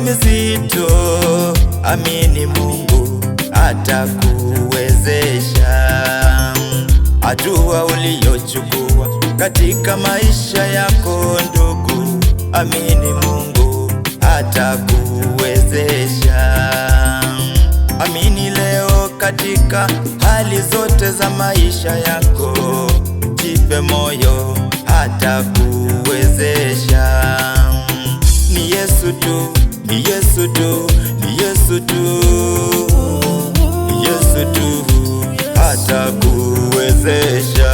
mizito, amini Mungu atakuwezesha. Hatua uliyochukua katika maisha yako ndugu, amini Mungu atakuwezesha. Amini leo katika hali zote za maisha yako, jipe moyo, atakuwezesha. Ni Yesu tu, ni Yesu tu, ni Yesu tu, ni Yesu tu atakuwezesha.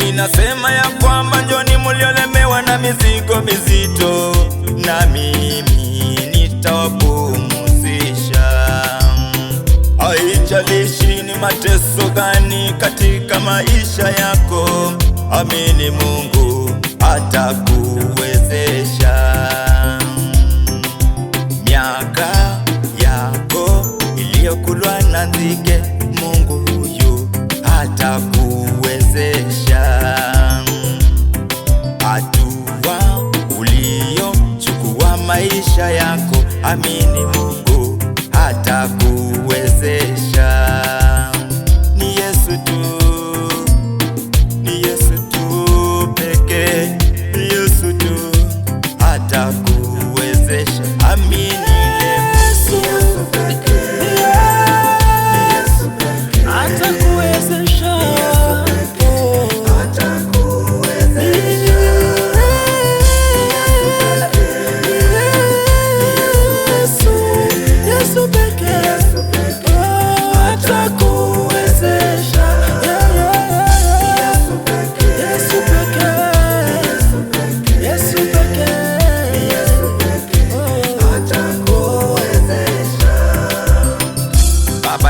Inasema ya kwamba njoni muliolemewa na mizigo mizito, na mimi nitawapumzisha. Haijalishi ni mateso gani katika maisha yako, amini Mungu atakuwezesha. Miaka yako iliyokulwa na nzige, Mungu huyu atakuwezesha. Hatua uliyochukua maisha yako, amini Mungu atakuwezesha. Ni Yesu tu, ni Yesu tu pekee, ni Yesu tu atakuwezesha. Amini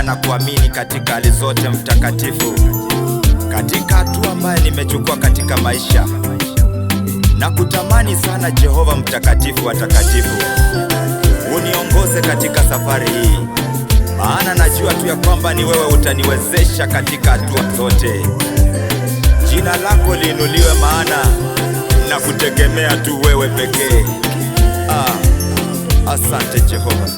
na kuamini katika hali zote, Mtakatifu, katika hatua ambayo nimechukua katika maisha, na kutamani sana Jehova Mtakatifu wa takatifu, uniongoze katika safari hii, maana najua tu ya kwamba ni wewe utaniwezesha katika hatua zote. Jina lako liinuliwe, maana na kutegemea tu wewe pekee. Asante Jehova.